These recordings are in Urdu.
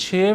6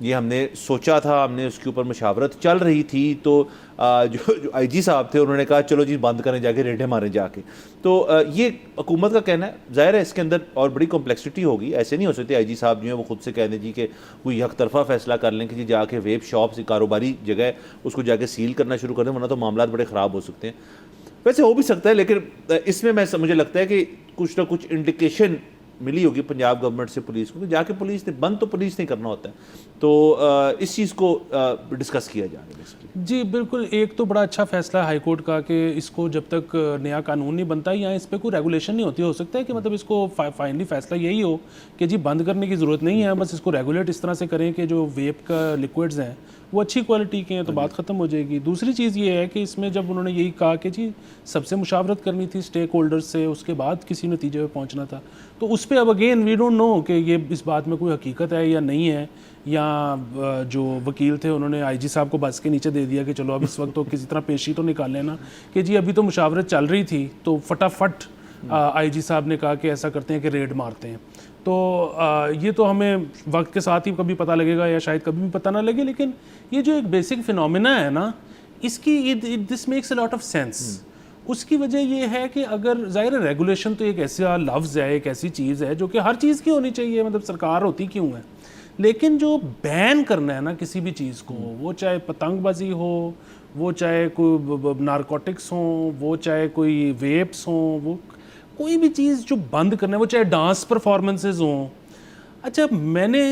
یہ ہم نے سوچا تھا, ہم نے اس کے اوپر مشاورت چل رہی تھی, تو جو آئی جی صاحب تھے انہوں نے کہا چلو جی بند کریں جا کے, ریڈیں ماریں جا کے. تو یہ حکومت کا کہنا ہے, ظاہر ہے اس کے اندر اور بڑی کمپلیکسٹی ہوگی. ایسے نہیں ہو سکتے آئی جی صاحب جو ہیں وہ خود سے کہہ دیں جی کہ کوئی یک طرفہ فیصلہ کر لیں کہ جی جا کے ویب شاپس کاروباری جگہ ہے اس کو جا کے سیل کرنا شروع کر دیں, ورنہ تو معاملات بڑے خراب ہو سکتے ہیں. ویسے ہو بھی سکتا ہے, لیکن اس میں مجھے لگتا ہے کہ کچھ نہ کچھ انڈیکیشن ملی ہوگی پنجاب گورنمنٹ سے پولیس کو, جا کے پولیس نے بند تو پولیس نے کرنا ہوتا ہے. تو اس چیز کو ڈسکس کیا جا رہا ہے. جی بالکل, ایک تو بڑا اچھا فیصلہ ہائی کورٹ کا کہ اس کو جب تک نیا قانون نہیں بنتا یا اس پہ کوئی ریگولیشن نہیں ہوتی, ہو سکتا ہے کہ مطلب اس کو فائنلی فیصلہ یہی ہو کہ جی بند کرنے کی ضرورت نہیں ہے, بس اس کو ریگولیٹ اس طرح سے کریں کہ جو ویپ کا لیکوڈز ہیں وہ اچھی کوالٹی کے ہیں, تو بات ختم ہو جائے گی. دوسری چیز یہ ہے کہ اس میں جب انہوں نے یہی کہا کہ جی سب سے مشاورت کرنی تھی اسٹیک ہولڈر سے, اس کے بعد کسی نتیجے پہ پہنچنا تھا, تو اس پہ اب اگین وی ڈونٹ نو کہ یہ اس بات میں کوئی حقیقت ہے یا نہیں ہے, یا جو وکیل تھے انہوں نے آئی جی صاحب کو بس کے نیچے دے دیا کہ چلو اب اس وقت تو کسی طرح پیشی تو نکال لینا کہ جی ابھی تو مشاورت چل رہی تھی, تو فٹافٹ آئی جی صاحب نے کہا کہ ایسا کرتے ہیں کہ ریڈ مارتے ہیں. تو یہ تو ہمیں وقت کے ساتھ ہی کبھی پتہ لگے گا یا شاید کبھی بھی پتہ نہ لگے, لیکن یہ جو ایک بیسک فینومینا ہے نا, اس کی this makes a lot of sense. اس کی وجہ یہ ہے کہ اگر ظاہر ریگولیشن تو ایک ایسا لفظ ہے, ایک ایسی چیز ہے جو کہ ہر چیز کی ہونی چاہیے, مطلب سرکار ہوتی کیوں ہے, لیکن جو بین کرنا ہے نا کسی بھی چیز کو, وہ چاہے پتنگ بازی ہو, وہ چاہے کوئی نارکوٹکس ہوں, وہ چاہے کوئی ویپس ہوں, وہ کوئی بھی چیز جو بند کرنا ہے, وہ چاہے ڈانس پرفارمنسز ہوں. اچھا میں نے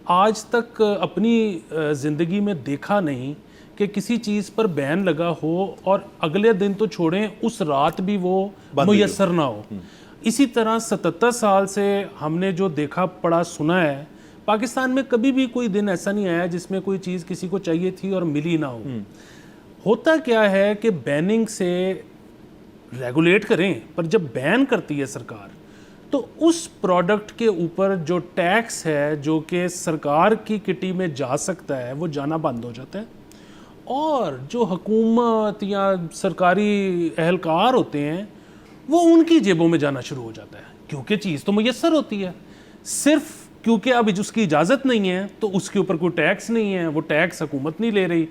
آج تک اپنی زندگی میں دیکھا نہیں کہ کسی چیز پر بین لگا ہو اور اگلے دن تو چھوڑیں اس رات بھی وہ میسر نہ ہو. اسی طرح 77 سال سے ہم نے جو دیکھا پڑھا سنا ہے, پاکستان میں کبھی بھی کوئی دن ایسا نہیں آیا جس میں کوئی چیز کسی کو چاہیے تھی اور ملی نہ ہو. ہوتا کیا ہے کہ بیننگ سے ریگولیٹ کریں, پر جب بین کرتی ہے سرکار تو اس پروڈکٹ کے اوپر جو ٹیکس ہے جو کہ سرکار کی کٹی میں جا سکتا ہے وہ جانا بند ہو جاتا ہے, اور جو حکومت یا سرکاری اہلکار ہوتے ہیں وہ ان کی جیبوں میں جانا شروع ہو جاتا ہے, کیونکہ چیز تو میسر ہوتی ہے, صرف کیونکہ اب اس کی اجازت نہیں ہے تو اس کے اوپر کوئی ٹیکس نہیں ہے, وہ ٹیکس حکومت نہیں لے رہی.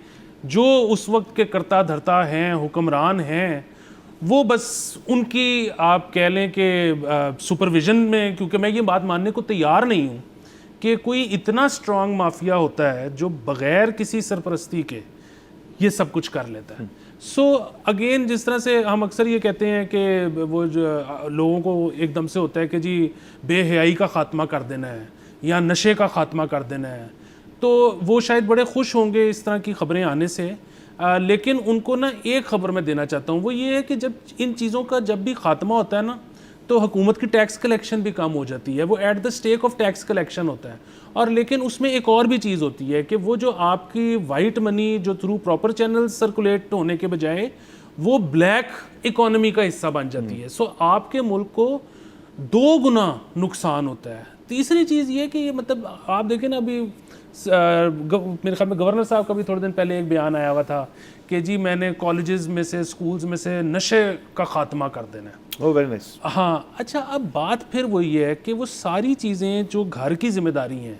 جو اس وقت کے کرتا دھرتا ہیں, حکمران ہیں, وہ بس ان کی آپ کہہ لیں کہ سپرویژن میں, کیونکہ میں یہ بات ماننے کو تیار نہیں ہوں کہ کوئی اتنا اسٹرانگ مافیا ہوتا ہے جو بغیر کسی سرپرستی کے یہ سب کچھ کر لیتا ہے. سو اگین جس طرح سے ہم اکثر یہ کہتے ہیں کہ وہ جو لوگوں کو ایک دم سے ہوتا ہے کہ جی بے حیائی کا خاتمہ کر دینا ہے یا نشے کا خاتمہ کر دینا ہے, تو وہ شاید بڑے خوش ہوں گے اس طرح کی خبریں آنے سے, لیکن ان کو نا ایک خبر میں دینا چاہتا ہوں, وہ یہ ہے کہ جب ان چیزوں کا جب بھی خاتمہ ہوتا ہے نا تو حکومت کی ٹیکس کلیکشن بھی کم ہو جاتی ہے, وہ at the stake of tax collection ہوتا ہے. اور لیکن اس میں ایک اور بھی چیز ہوتی ہے کہ وہ جو آپ کی وائٹ منی جو تھرو پراپر چینل سرکولیٹ ہونے کے بجائے وہ بلیک اکانومی کا حصہ بن جاتی ہے. سو آپ کے ملک کو 2 گنا نقصان ہوتا ہے. تیسری چیز یہ کہ یہ مطلب آپ دیکھیں نا, ابھی میرے خیال میں گورنر صاحب کا بھی تھوڑے دن پہلے ایک بیان آیا ہوا تھا کہ جی میں نے کالجز میں سے, اسکولز میں سے نشے کا خاتمہ کر دینا ہے. Very nice. ہاں اچھا, اب بات پھر وہی ہے کہ وہ ساری چیزیں جو گھر کی ذمہ داری ہیں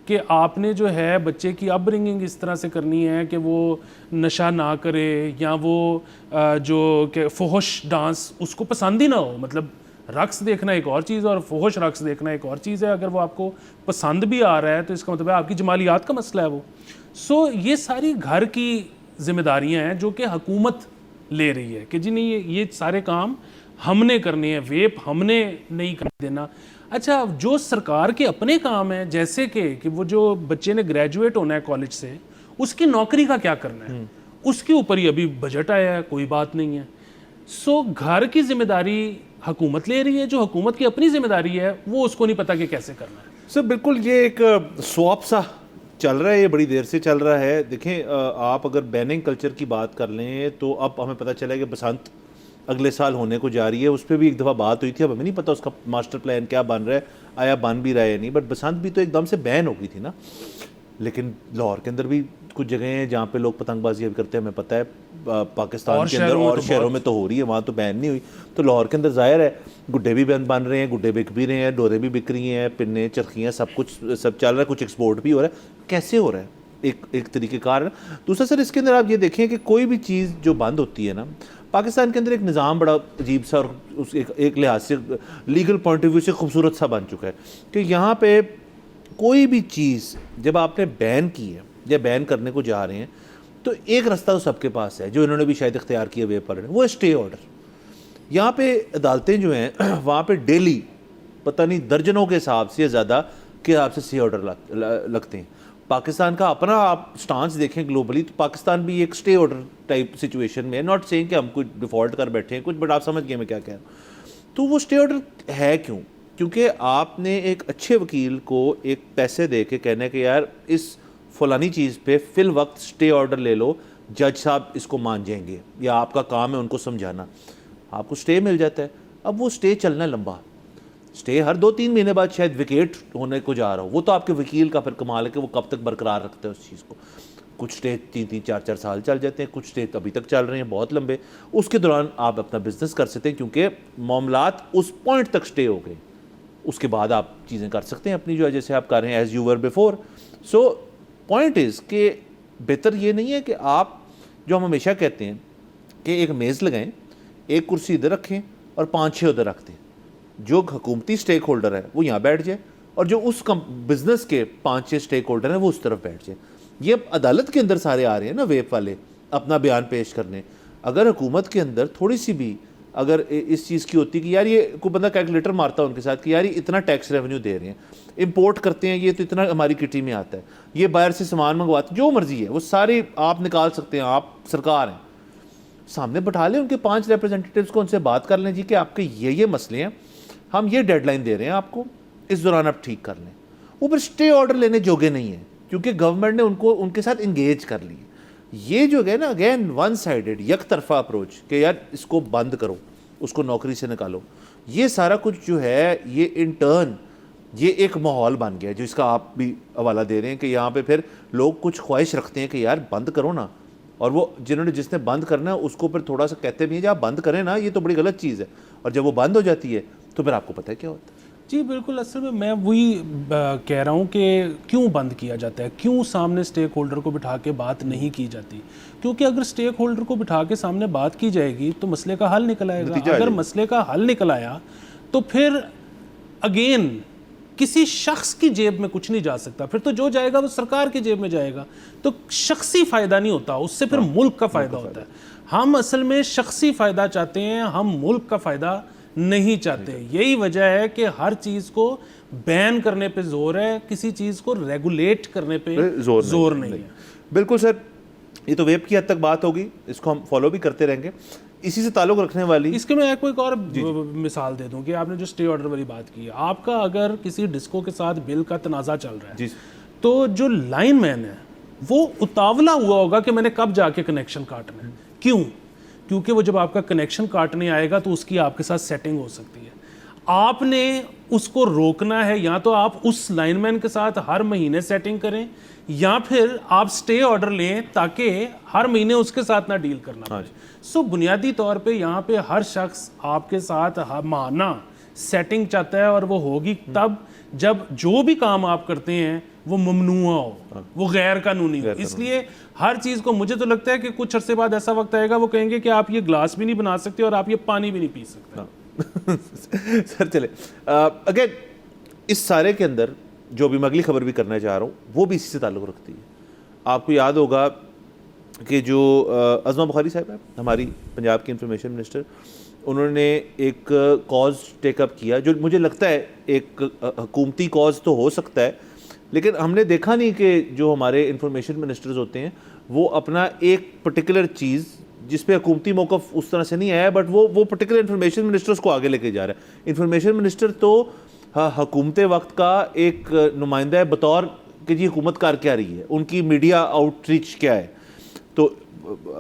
کہ آپ نے جو ہے بچے کی اپ برنگنگ اس طرح سے کرنی ہے کہ وہ نشہ نہ کرے, یا وہ جو کہ فحش ڈانس اس کو پسند ہی نہ ہو. مطلب رقص دیکھنا ایک اور چیز اور فحش رقص دیکھنا ایک اور چیز ہے. اگر وہ آپ کو پسند بھی آ رہا ہے تو اس کا مطلب ہے آپ کی جمالیات کا مسئلہ ہے وہ. سو یہ ساری گھر کی ذمہ داریاں ہیں جو کہ حکومت لے رہی ہے کہ جی نہیں یہ سارے کام ہم نے کرنے ہیں, ویپ ہم نے نہیں کرنے دینا. اچھا, جو سرکار کے اپنے کام ہیں جیسے کہ وہ جو بچے نے گریجویٹ ہونا ہے کالج سے, اس کی نوکری کا کیا کرنا ہے, اس کے اوپر ہی ابھی بجٹ آیا ہے, کوئی بات نہیں ہے. سو گھر کی ذمہ داری حکومت لے رہی ہے, جو حکومت کی اپنی ذمہ داری ہے وہ اس کو نہیں پتا کہ کیسے کرنا ہے. سر بالکل یہ ایک سواپ سا چل رہا ہے, یہ بڑی دیر سے چل رہا ہے. دیکھیں آپ اگر بیننگ کلچر کی بات کر لیں تو اب ہمیں پتہ چلا کہ بسنت اگلے سال ہونے کو جا رہی ہے. اس پہ بھی ایک دفعہ بات ہوئی تھی, اب ہمیں نہیں پتہ اس کا ماسٹر پلان کیا بن رہا ہے, آیا بن بھی رہا ہے یا نہیں. بٹ بسنت بھی تو ایک دم سے بین ہو گئی تھی نا, لیکن لاہور کے اندر بھی کچھ جگہیں ہیں جہاں پہ لوگ پتنگ بازی اب کرتے ہیں, ہمیں پتہ ہے پاکستان کے اندر اور شہروں میں تو ہو رہی ہے, وہاں تو بین نہیں ہوئی. تو لاہور کے اندر ظاہر ہے گڈے بھی بن رہے ہیں, گڈے بک بھی رہے ہیں, ڈورے بھی بک رہی ہیں, پنیں, چرخیاں, سب کچھ سب چل رہا ہے, کچھ ایکسپورٹ بھی ہو رہا ہے. کیسے ہو رہا ہے؟ ایک طریقہ کار ہے. دوسرا سر اس کے اندر آپ یہ دیکھیں کہ کوئی بھی چیز جو بند ہوتی ہے نا, پاکستان کے اندر ایک نظام بڑا عجیب سا اور ایک لحاظ سے لیگل پوائنٹ آف ویو سے خوبصورت سا بن چکا ہے کہ یہاں پہ کوئی بھی چیز جب آپ نے بین کی ہے یا بین کرنے کو جا رہے ہیں تو ایک رستہ تو سب کے پاس ہے, جو انہوں نے بھی شاید اختیار کیا وے پر, وہ اسٹے آرڈر. یہاں پہ عدالتیں جو ہیں وہاں پہ ڈیلی پتہ نہیں درجنوں کے حساب سے زیادہ کے حساب سے اسٹے آرڈر لگتے ہیں. پاکستان کا اپنا آپ سٹانس دیکھیں گلوبلی تو پاکستان بھی ایک اسٹے آرڈر ٹائپ سچویشن میں ہے. ناٹ سینگ کہ ہم کوئی ڈیفالٹ کر بیٹھے ہیں کچھ, بٹ آپ سمجھ گئے میں کیا کہہ رہا ہوں. تو وہ اسٹے آرڈر ہے کیوں؟ کیونکہ آپ نے ایک اچھے وکیل کو ایک پیسے دے کے کہنا ہے کہ یار اس فلانی چیز پہ فی الوقت اسٹے آرڈر لے لو, جج صاحب اس کو مان جائیں گے, یا آپ کا کام ہے ان کو سمجھانا, آپ کو اسٹے مل جاتا ہے. اب وہ اسٹے چلنا لمبا, اسٹے ہر 2-3 مہینے بعد شاید ویکیٹ ہونے کو جا رہا ہو, وہ تو آپ کے وکیل کا پھر کمال ہے کہ وہ کب تک برقرار رکھتے ہیں اس چیز کو. کچھ اسٹے 3-4 سال چل جاتے ہیں, کچھ اسٹے ابھی تک چل رہے ہیں بہت لمبے. اس کے دوران آپ اپنا بزنس کر سکتے ہیں کیونکہ معاملات اس پوائنٹ تک اسٹے ہو گئے, اس کے بعد آپ چیزیں کر سکتے ہیں اپنی جو ہے جیسے آپ کر رہے ہیں as you were before. So point is کہ بہتر یہ نہیں ہے کہ آپ جو ہم ہمیشہ کہتے ہیں کہ ایک میز لگائیں, ایک کرسی ادھر رکھیں اور 5-6 ادھر رکھ دیں. جو حکومتی سٹیک ہولڈر ہے وہ یہاں بیٹھ جائے اور جو اس بزنس کے 5-6 سٹیک ہولڈر ہیں وہ اس طرف بیٹھ جائے. یہ اب عدالت کے اندر سارے آ رہے ہیں نا ویپ والے اپنا بیان پیش کرنے. اگر حکومت کے اندر تھوڑی سی بھی اگر اس چیز کی ہوتی کہ یار یہ کوئی بندہ کیلکولیٹر مارتا ان کے ساتھ کہ یار یہ اتنا ٹیکس ریونیو دے رہے ہیں, امپورٹ کرتے ہیں یہ تو اتنا ہماری کٹی میں آتا ہے, یہ باہر سے سامان منگواتے ہیں, جو مرضی ہے وہ سارے آپ نکال سکتے ہیں, آپ سرکار ہیں, سامنے بٹھا لیں ان کے 5 ریپرزینٹیٹیوز کو, ان سے بات کر لیں جی کہ آپ کے یہ مسئلے ہیں, ہم یہ ڈیڈ لائن دے رہے ہیں آپ کو, اس دوران آپ ٹھیک کر لیں. وہ پھر اسٹے آرڈر لینے جوگے نہیں ہیں کیونکہ گورنمنٹ نے ان کے ساتھ انگیج کر لی. یہ جو ہے نا اگین ون سائیڈڈ یک طرفہ اپروچ کہ یار اس کو بند کرو, اس کو نوکری سے نکالو, یہ سارا کچھ جو ہے یہ انٹرن یہ ایک ماحول بن گیا جو اس کا آپ بھی حوالہ دے رہے ہیں کہ یہاں پہ پھر لوگ کچھ خواہش رکھتے ہیں کہ یار بند کرو نا, اور وہ جس نے بند کرنا ہے اس کو پھر تھوڑا سا کہتے بھی ہیں جب آپ بند کریں نا یہ تو بڑی غلط چیز ہے, اور جب وہ بند ہو جاتی ہے تو پھر آپ کو پتہ ہے کیا ہوتا ہے. جی بالکل, اصل میں وہی کہہ رہا ہوں کہ کیوں بند کیا جاتا ہے, کیوں سامنے سٹیک ہولڈر کو بٹھا کے بات نہیں کی جاتی. کیونکہ اگر سٹیک ہولڈر کو بٹھا کے سامنے بات کی جائے گی تو مسئلے کا حل نکل آئے گا. اگر مسئلے کا حل نکل آیا تو پھر اگین کسی شخص کی جیب میں کچھ نہیں جا سکتا, پھر تو جو جائے گا وہ سرکار کی جیب میں جائے گا, تو شخصی فائدہ نہیں ہوتا, اس سے پھر ملک کا فائدہ ہوتا ہے. ہم اصل میں شخصی فائدہ چاہتے ہیں, ہم ملک کا فائدہ نہیں چاہتے. یہی وجہ ہے کہ ہر چیز کو بین کرنے پہ زور ہے, کسی چیز کو ریگولیٹ کرنے پہ زور نہیں ہے. بالکل سر, یہ تو ویب کی حد تک بات ہوگی, اس کو ہم فالو بھی کرتے رہیں گے. اسی سے تعلق رکھنے والی اس کے میں ایک اور مثال دے دوں کہ آپ نے جو سٹے آرڈر والی بات کی, آپ کا اگر کسی ڈسکو کے ساتھ بل کا تنازع چل رہا ہے تو جو لائن مین ہے وہ اتاولا ہوا ہوگا کہ میں نے کب جا کے کنیکشن کاٹنا ہے. کیوں؟ کیونکہ وہ جب آپ کا کنیکشن کاٹنے آئے گا تو اس کی آپ کے ساتھ سیٹنگ ہو سکتی ہے. آپ نے اس کو روکنا ہے, یا تو آپ اس لائن مین کے ساتھ ہر مہینے سیٹنگ کریں, یا پھر آپ سٹے آرڈر لیں تاکہ ہر مہینے اس کے ساتھ نہ ڈیل کرنا پڑے. سو بنیادی طور پہ یہاں پہ ہر شخص آپ کے ساتھ ماہانہ سیٹنگ چاہتا ہے, اور وہ ہوگی تب جب جو بھی کام آپ کرتے ہیں وہ ممنوع ہو, وہ غیر قانونی ہو. اس لیے ہر چیز کو مجھے تو لگتا ہے کہ کچھ عرصے بعد ایسا وقت آئے گا وہ کہیں گے کہ آپ یہ گلاس بھی نہیں بنا سکتے اور آپ یہ پانی بھی نہیں پی سکتے. سر چلے اگین اس سارے کے اندر جو بھی میں اگلی خبر بھی کرنا چاہ رہا ہوں وہ بھی اسی سے تعلق رکھتی ہے. آپ کو یاد ہوگا کہ جو عظمہ بخاری صاحب ہے ہماری پنجاب کی انفارمیشن منسٹر, انہوں نے ایک کاز ٹیک اپ کیا جو مجھے لگتا ہے ایک حکومتی کاز تو ہو سکتا ہے, لیکن ہم نے دیکھا نہیں کہ جو ہمارے انفارمیشن منسٹرز ہوتے ہیں وہ اپنا ایک پرٹیکولر چیز جس پہ حکومتی موقف اس طرح سے نہیں آیا, بٹ وہ پرٹیکولر انفارمیشن منسٹرز کو آگے لے کے جا رہا ہے. انفارمیشن منسٹر تو حکومت وقت کا ایک نمائندہ ہے بطور کہ جی حکومت کر کیا رہی ہے, ان کی میڈیا آؤٹ ریچ کیا ہے. تو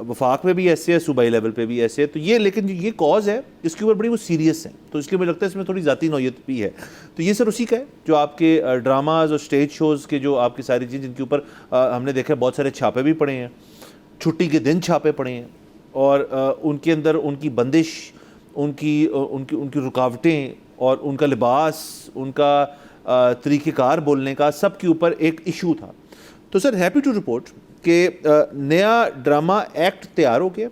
وفاق میں بھی ایسے ہے, صوبائی لیول پہ بھی ایسے ہے. تو یہ لیکن یہ کاز ہے اس کے اوپر بڑی وہ سیریس ہے, تو اس لیے مجھے لگتا ہے اس میں تھوڑی ذاتی نوعیت بھی ہے. تو یہ سر اسی کا ہے جو آپ کے ڈراماز اور اسٹیج شوز کے جو آپ کی ساری چیزیں جن کے اوپر ہم نے دیکھا بہت سارے چھاپے بھی پڑے ہیں, چھٹی کے دن چھاپے پڑے ہیں, اور ان کے اندر ان کی بندش ان کی رکاوٹیں اور ان کا لباس، ان کا طریقہ کار بولنے کا، سب کے اوپر ایک ایشو تھا. تو سر ہیپی ٹو رپورٹ کہ نیا ڈرامہ ایکٹ تیار ہو گیا،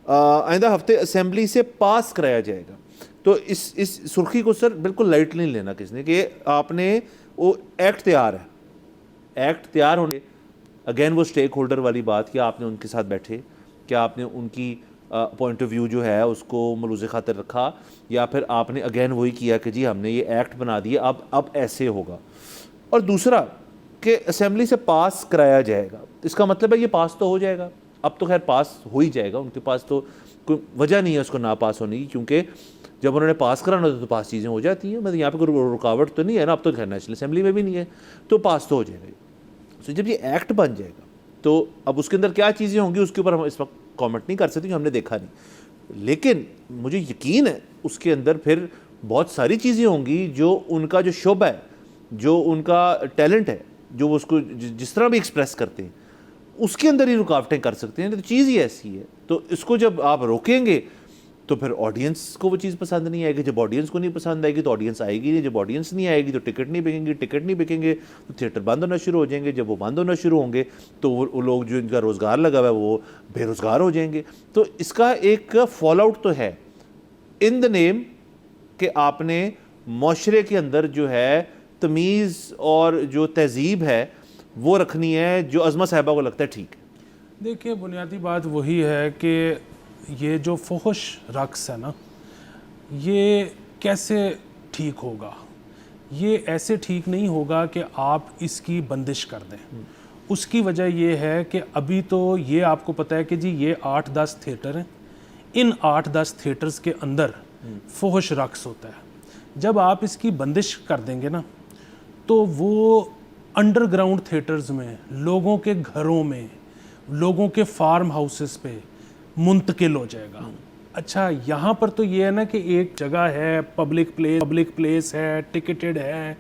آئندہ ہفتے اسمبلی سے پاس کرایا جائے گا. تو اس سرخی کو سر بالکل لائٹ نہیں لینا کس نے کہ آپ نے وہ ایکٹ تیار ہے، ایکٹ تیار ہونے اگین وہ سٹیک ہولڈر والی بات کہ آپ نے ان کے ساتھ بیٹھے، کیا آپ نے ان کی پوائنٹ آف ویو جو ہے اس کو ملوز خاطر رکھا، یا پھر آپ نے اگین وہی کیا کہ جی ہم نے یہ ایکٹ بنا دیا اب ایسے ہوگا. اور دوسرا کہ اسمبلی سے پاس کرایا جائے گا، اس کا مطلب ہے یہ پاس تو ہو جائے گا، اب تو خیر پاس ہو ہی جائے گا، ان کے پاس تو کوئی وجہ نہیں ہے اس کو نا پاس ہونے کی، کیونکہ جب انہوں نے پاس کرانا ہوتا تو پاس چیزیں ہو جاتی ہیں. مطلب یہاں پہ کوئی رکاوٹ تو نہیں ہے نا، اب تو خیر نیشنل اسمبلی میں بھی نہیں ہے تو پاس تو ہو جائے گا. تو جب یہ ایکٹ بن جائے گا تو اب اس کے اندر کیا چیزیں ہوں گی اس کے اوپر ہم اس وقت کامنٹ نہیں کر سکتے، ہم نے دیکھا نہیں، لیکن مجھے یقین ہے اس کے اندر پھر بہت ساری چیزیں ہوں گی جو ان کا جو شعبہ ہے، جو ان کا ٹیلنٹ ہے، جو وہ اس کو جس طرح بھی ایکسپریس کرتے ہیں اس کے اندر ہی رکاوٹیں کر سکتے ہیں. تو چیز ہی ایسی ہے، تو اس کو جب آپ روکیں گے تو پھر آڈینس کو وہ چیز پسند نہیں آئے گی. جب آڈینس کو نہیں پسند آئے گی تو آڈینس آئے گی نہیں، جب آڈینس نہیں آئے گی تو ٹکٹ نہیں بکیں گے، ٹکٹ نہیں بکیں گے تو تھیٹر بند ہونا شروع ہو جائیں گے، جب وہ بند ہونا شروع ہوں گے تو وہ لوگ جو ان کا روزگار لگا ہوا ہے وہ بے روزگار ہو جائیں گے. تو اس کا ایک فال آؤٹ تو ہے ان دا نیم کہ آپ نے معاشرے کے اندر جو ہے تمیز اور جو تہذیب ہے وہ رکھنی ہے، جو عظمت صاحبہ کو لگتا ہے ٹھیک ہے. دیکھیے بنیادی بات وہی ہے کہ یہ جو فحش رقص ہے نا، یہ کیسے ٹھیک ہوگا؟ یہ ایسے ٹھیک نہیں ہوگا کہ آپ اس کی بندش کر دیں. اس کی وجہ یہ ہے کہ ابھی تو یہ آپ کو پتہ ہے کہ جی یہ 8-10 تھیٹر ہیں، ان 8-10 تھیٹرز کے اندر فحش رقص ہوتا ہے. جب آپ اس کی بندش کر دیں گے نا تو وہ انڈر گراؤنڈ تھیٹرز میں، لوگوں کے گھروں میں، لوگوں کے فارم ہاؤسز پہ منتقل ہو جائے گا. اچھا یہاں پر تو یہ ہے نا کہ ایک جگہ ہے، پبلک پلیس ہے، ٹکٹڈ ہے،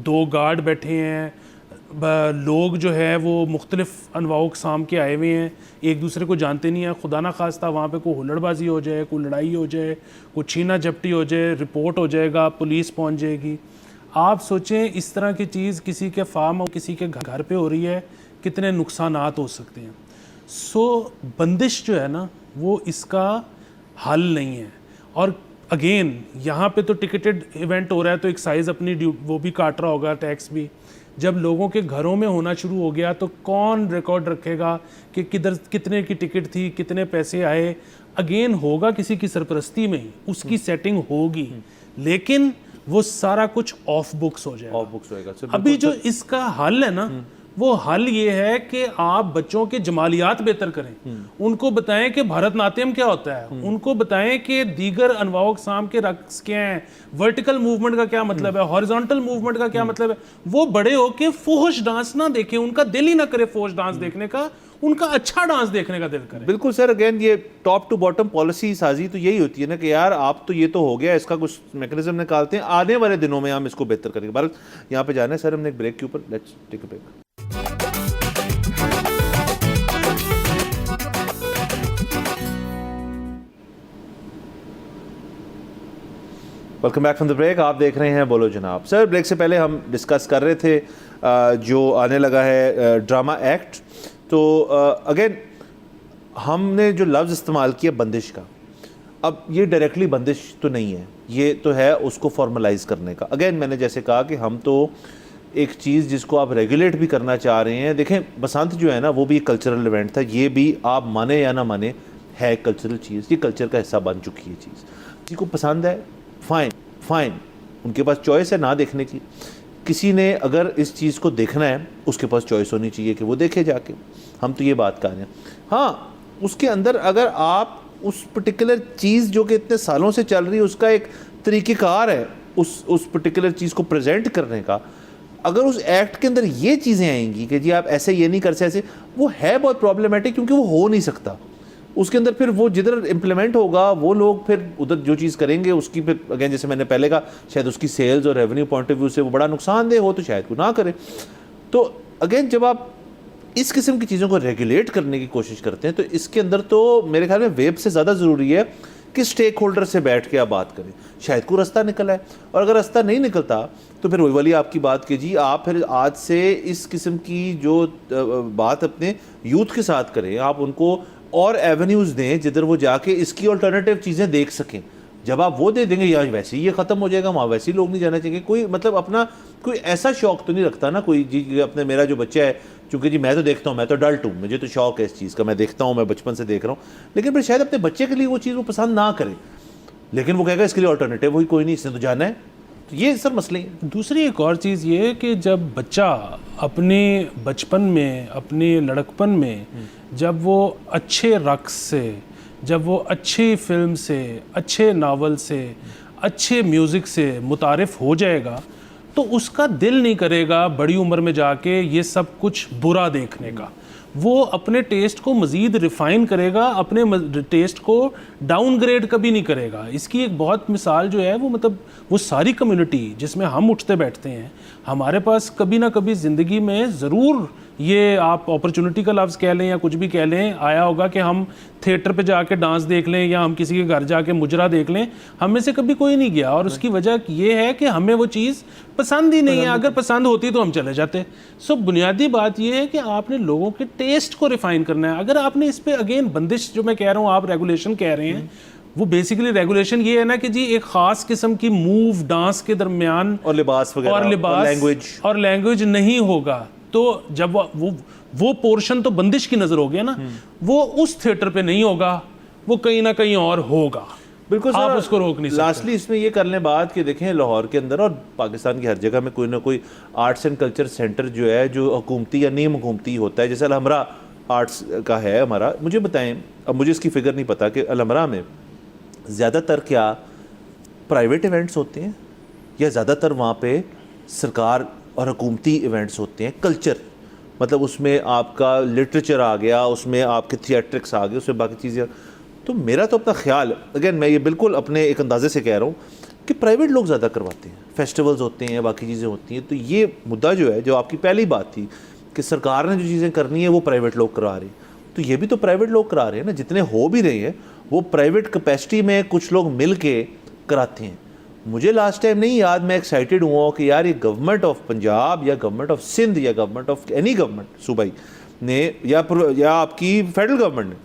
2 گارڈ بیٹھے ہیں، لوگ جو ہے وہ مختلف انواع و اقسام کے آئے ہوئے ہیں، ایک دوسرے کو جانتے نہیں ہیں. خدا نہ خواستہ وہاں پہ کوئی ہلڑ بازی ہو جائے، کوئی لڑائی ہو جائے، کوئی چھینا جھپٹی ہو جائے، رپورٹ ہو جائے گا، پولیس پہنچ جائے گی. آپ سوچیں اس طرح کی چیز کسی کے فارم اور کسی کے گھر پہ ہو رہی ہے، کتنے نقصانات ہو سکتے ہیں. بندش جو ہے نا وہ اس کا حل نہیں ہے. اور اگین یہاں پہ تو ٹکٹڈ ایونٹ ہو رہا ہے تو ایکسائز اپنی وہ بھی کاٹ رہا ہوگا، ٹیکس بھی. جب لوگوں کے گھروں میں ہونا شروع ہو گیا تو کون ریکارڈ رکھے گا کہ کتنے کی ٹکٹ تھی، کتنے پیسے آئے؟ اگین ہوگا کسی کی سرپرستی میں ہی، اس کی سیٹنگ ہوگی، لیکن وہ سارا کچھ آف بکس ہو جائے گا. ابھی جو اس کا حل ہے نا وہ حل یہ ہے کہ آپ بچوں کے جمالیات بہتر کریں، ان کو بتائیں کہ بھارت ناٹیم کیا ہوتا ہے، ان کو بتائیں کہ دیگر انواع و اقسام کے رقص کیا ہیں، ورٹیکل موومنٹ کا کیا مطلب ہے، ہاریزونٹل موومنٹ کا کیا مطلب ہے. وہ بڑے ہو کے فحش ڈانس نہ دیکھیں، ان کا دل ہی نہ کرے فحش ڈانس دیکھنے کا، ان کا اچھا ڈانس دیکھنے کا دل کرے. بالکل سر، اگین یہ ٹاپ ٹو باٹم پالیسی سازی تو یہی ہوتی ہے نا کہ یار آپ تو یہ تو ہو گیا، اس کا کچھ میکنزم نکالتے ہیں، آنے والے دنوں میں ہم اس کو بہتر کریں گے. بھارت یہاں پہ جانا ہے سر، ہم نے ایک بریک کے اوپر، let's take a break. Welcome back from the break. آپ دیکھ رہے ہیں بولو جناب. سر بریک سے پہلے ہم ڈسکس کر رہے تھے جو آنے لگا ہے ڈرامہ ایکٹ. تو اگین ہم نے جو لفظ استعمال کیا بندش کا، اب یہ ڈائریکٹلی بندش تو نہیں ہے، یہ تو ہے اس کو فارملائز کرنے کا. اگین میں نے جیسے کہا کہ ہم تو ایک چیز جس کو آپ ریگولیٹ بھی کرنا چاہ رہے ہیں. دیکھیں بسنت جو ہے نا وہ بھی ایک کلچرل ایونٹ تھا، یہ بھی آپ مانے یا نہ مانے ہے ایک کلچرل چیز، یہ کلچر کا حصہ بن چکی ہے چیز. کسی کو پسند ہے فائن، ان کے پاس چوائس ہے نہ دیکھنے کی. کسی نے اگر اس چیز کو دیکھنا ہے اس کے پاس چوائس ہونی چاہیے کہ وہ دیکھے جا کے. ہم تو یہ بات کر رہے ہیں. ہاں اس کے اندر اگر آپ اس پرٹیکولر چیز جو کہ اتنے سالوں سے چل رہی ہے اس کا ایک طریقہ کار ہے اس پرٹیکولر چیز کو پریزنٹ کرنے کا، اگر اس ایکٹ کے اندر یہ چیزیں آئیں گی کہ جی آپ ایسے یہ نہیں کر سکتے، ایسے، وہ ہے بہت پرابلمٹک کیونکہ وہ ہو نہیں سکتا. اس کے اندر پھر وہ جدھر امپلیمنٹ ہوگا وہ لوگ پھر ادھر جو چیز کریں گے اس کی پھر اگین جیسے میں نے پہلے کہا شاید اس کی سیلز اور ریونیو پوائنٹ آف ویو سے وہ بڑا نقصان دہ ہو تو شاید کو نہ کرے. تو اگین جب آپ اس قسم کی چیزوں کو ریگولیٹ کرنے کی کوشش کرتے ہیں تو اس کے اندر تو میرے خیال میں ویب سے زیادہ ضروری ہے کس اسٹیک ہولڈر سے بیٹھ کے آپ بات کریں, شاید کوئی رستہ نکلا ہے. اور اگر رستہ نہیں نکلتا تو پھر وہی والی آپ کی بات کہ جی آپ پھر آج سے اس قسم کی جو بات اپنے یوتھ کے ساتھ کریں, آپ ان کو اور ایونیوز دیں جدھر وہ جا کے اس کی الٹرنیٹیو چیزیں دیکھ سکیں. جب آپ وہ دے دیں گے یا ویسے ہی یہ ختم ہو جائے گا, وہاں ویسے ہی لوگ نہیں جانا چاہیے. کوئی مطلب اپنا کوئی ایسا شوق تو نہیں رکھتا نا کوئی جی اپنے, میرا جو بچہ ہے چونکہ جی میں تو دیکھتا ہوں, میں تو اڈلٹ ہوں, مجھے تو شوق ہے اس چیز کا, میں دیکھتا ہوں, میں بچپن سے دیکھ رہا ہوں, لیکن پھر شاید اپنے بچے کے لیے وہ چیز وہ پسند نہ کرے, لیکن وہ کہے گا اس کے لیے آلٹرنیٹیو وہی کوئی نہیں, اس نے تو جانا ہے. تو یہ سر مسئلے ہیں. دوسری ایک اور چیز یہ ہے کہ جب بچہ اپنے بچپن میں, اپنے لڑکپن میں جب وہ اچھے رقص سے, جب وہ اچھی فلم سے, اچھے ناول سے, اچھے میوزک سے متعارف ہو جائے گا تو اس کا دل نہیں کرے گا بڑی عمر میں جا کے یہ سب کچھ برا دیکھنے کا. وہ اپنے ٹیسٹ کو مزید ریفائن کرے گا, اپنے ٹیسٹ کو ڈاؤن گریڈ کبھی نہیں کرے گا. اس کی ایک بہت مثال جو ہے وہ مطلب وہ ساری کمیونٹی جس میں ہم اٹھتے بیٹھتے ہیں, ہمارے پاس کبھی نہ کبھی زندگی میں ضرور یہ آپ اپرچونٹی کا لفظ کہہ لیں یا کچھ بھی کہہ لیں آیا ہوگا کہ ہم تھیٹر پہ جا کے ڈانس دیکھ لیں یا ہم کسی کے گھر جا کے مجرا دیکھ لیں. ہم میں سے کبھی کوئی نہیں گیا, اور اس کی وجہ یہ ہے کہ ہمیں وہ چیز پسند ہی نہیں ہے. اگر پسند ہوتی تو ہم چلے جاتے. بنیادی بات یہ ہے کہ آپ نے لوگوں کے ٹیسٹ کو ریفائن کرنا ہے. اگر آپ نے اس پہ اگین بندش جو میں کہہ رہا ہوں, آپ ریگولیشن کہہ رہے ہیں, وہ بیسیکلی ریگولیشن یہ ہے نا کہ جی ایک خاص قسم کی موو ڈانس کے درمیان اور لباس وغیرہ اور لینگویج نہیں ہوگا, تو جب وہ پورشن تو بندش کی نظر ہو گیا نا, وہ اس تھیٹر پہ نہیں ہوگا, وہ کہیں نہ کہیں اور ہوگا. بالکل آپ اس کو روک نہیں سکتے. لاسٹلی اس میں یہ کر لیں بات کہ دیکھیں لاہور کے اندر اور پاکستان کی ہر جگہ میں کوئی نہ کوئی آرٹس اینڈ کلچر سینٹر جو ہے جو حکومتی یا نیم حکومتی ہوتا ہے. جیسے الحمرہ آرٹس کا ہے ہمارا, مجھے بتائیں, اب مجھے اس کی فگر نہیں پتا کہ الحمرہ میں زیادہ تر کیا پرائیویٹ ایونٹس ہوتے ہیں یا زیادہ تر وہاں پہ سرکار اور حکومتی ایونٹس ہوتے ہیں. کلچر مطلب اس میں آپ کا لٹریچر آ گیا, اس میں آپ کے تھیٹرکس آ گئے, اس میں باقی چیزیں. تو میرا تو اپنا خیال, اگین میں یہ بالکل اپنے ایک اندازے سے کہہ رہا ہوں کہ پرائیویٹ لوگ زیادہ کرواتے ہیں, فیسٹیولز ہوتے ہیں, باقی چیزیں ہوتی ہیں. تو یہ مدعا جو ہے, جو آپ کی پہلی بات تھی کہ سرکار نے جو چیزیں کرنی ہے وہ پرائیویٹ لوگ کرا رہے ہیں, تو یہ بھی تو پرائیویٹ لوگ کرا رہے ہیں نا. جتنے ہو بھی رہے ہیں وہ پرائیویٹ کیپیسٹی میں کچھ لوگ مل کے کراتے ہیں. مجھے لاسٹ ٹائم نہیں یاد, میں ایکسائٹیڈ ہوا کہ یار یہ گورنمنٹ آف پنجاب یا گورنمنٹ آف سندھ یا گورنمنٹ آف اینی گورنمنٹ صوبائی نے یا آپ کی فیڈرل گورنمنٹ نے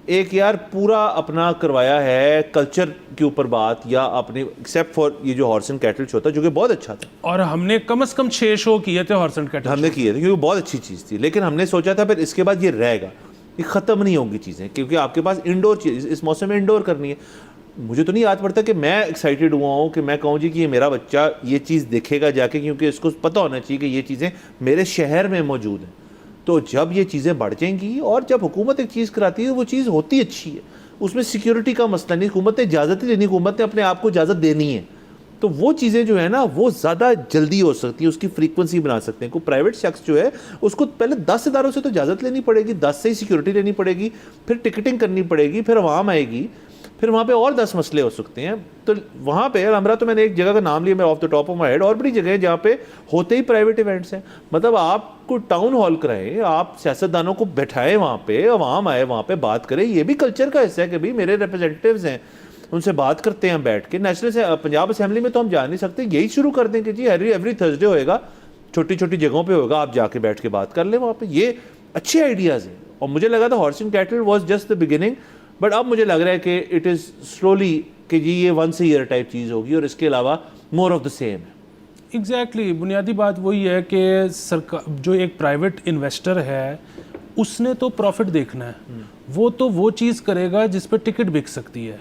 ایک یار پورا اپنا کروایا ہے کلچر کے اوپر بات, یا اپنے ایکسیپٹ فار یہ جو ہارس اینڈ کیٹل شو تھا جو کہ بہت اچھا تھا, اور ہم نے کم از کم 6 شو کیے تھے ہارس اینڈ کیٹل, ہم نے کیے تھے کیونکہ بہت اچھی چیز تھی. لیکن ہم نے سوچا تھا پھر اس کے بعد یہ رہے گا, یہ ختم نہیں ہوگی چیزیں, کیونکہ آپ کے پاس انڈور چیز اس موسم میں انڈور کرنی ہے. مجھے تو نہیں یاد پڑتا کہ میں ایکسائٹیڈ ہوا ہوں کہ میں کہوں جی کہ یہ میرا بچہ یہ چیز دیکھے گا جا کے, کیونکہ اس کو پتہ ہونا چاہیے کہ یہ چیزیں میرے شہر میں موجود ہیں. تو جب یہ چیزیں بڑھ جائیں گی, اور جب حکومت ایک چیز کراتی ہے وہ چیز ہوتی اچھی ہے, اس میں سیکیورٹی کا مسئلہ نہیں, حکومت نے اجازت ہی لینی, حکومت نے اپنے آپ کو اجازت دینی ہے. تو وہ چیزیں جو ہے نا وہ زیادہ جلدی ہو سکتی ہیں, اس کی فریکوینسی بنا سکتے ہیں. کوئی پرائیویٹ شخص جو ہے اس کو پہلے 10 اداروں سے تو اجازت لینی پڑے گی, 10 سے ہی سیکیورٹی لینی پڑے گی, پھر ٹکٹنگ کرنی پڑے گی, پھر عوام آئے گی, پھر وہاں پہ اور 10 مسئلے ہو سکتے ہیں. تو وہاں پہ الحمرہ تو میں نے ایک جگہ کا نام لیا, میں off the top of my head, اور بڑی جگہ ہیں جہاں پہ ہوتے ہی پرائیویٹ ایونٹس ہیں. مطلب آپ کو ٹاؤن ہال کرائیں, آپ سیاستدانوں کو بٹھائیں وہاں پہ, عوام آئے وہاں پہ بات کریں. یہ بھی کلچر کا حصہ ہے کہ بھائی میرے ریپرزینٹیوز ہیں, ان سے بات کرتے ہیں بیٹھ کے. نیشنل پنجاب اسمبلی میں تو ہم جا نہیں سکتے, یہی شروع کر دیں کہ جی ایوری تھرسڈے ہوئے گا, چھوٹی چھوٹی جگہوں پہ ہوگا, آپ جا کے بیٹھ کے بات کر لیں وہاں پہ. یہ اچھے آئیڈیاز ہیں, اور مجھے لگا تھا horse and cattle was just the beginning, but اب مجھے لگ رہا ہے کہ اٹ از سلولی کہ جی یہ ونس اے ایئر ٹائپ چیز ہوگی, اور اس کے علاوہ مور آف دا سیم ہے. ایگزیکٹلی بنیادی بات وہی ہے کہ سرکار جو ایک پرائیویٹ انویسٹر ہے اس نے تو پروفٹ دیکھنا ہے, وہ تو وہ چیز کرے گا جس پہ ٹکٹ بک سکتی ہے.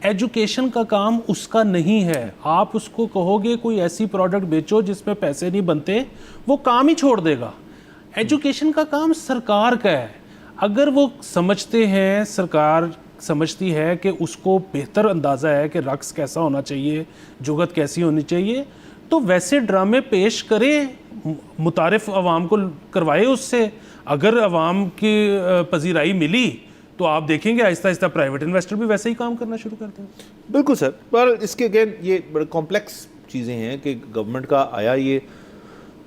ایجوکیشن کا کام اس کا نہیں ہے. آپ اس کو کہو گے کوئی ایسی پروڈکٹ بیچو جس میں پیسے نہیں بنتے, وہ کام ہی چھوڑ دے گا. ایجوکیشن کا کام سرکار کا ہے. اگر وہ سمجھتے ہیں, سرکار سمجھتی ہے کہ اس کو بہتر اندازہ ہے کہ رقص کیسا ہونا چاہیے, جگت کیسی ہونی چاہیے, تو ویسے ڈرامے پیش کرے, متعارف عوام کو کروائے اس سے. اگر عوام کی پذیرائی ملی تو آپ دیکھیں گے آہستہ آہستہ پرائیویٹ انویسٹر بھی ویسے ہی کام کرنا شروع کرتے ہیں. بالکل سر, پر اس کے اگین یہ بڑے کمپلیکس چیزیں ہیں کہ گورنمنٹ کا آیا, یہ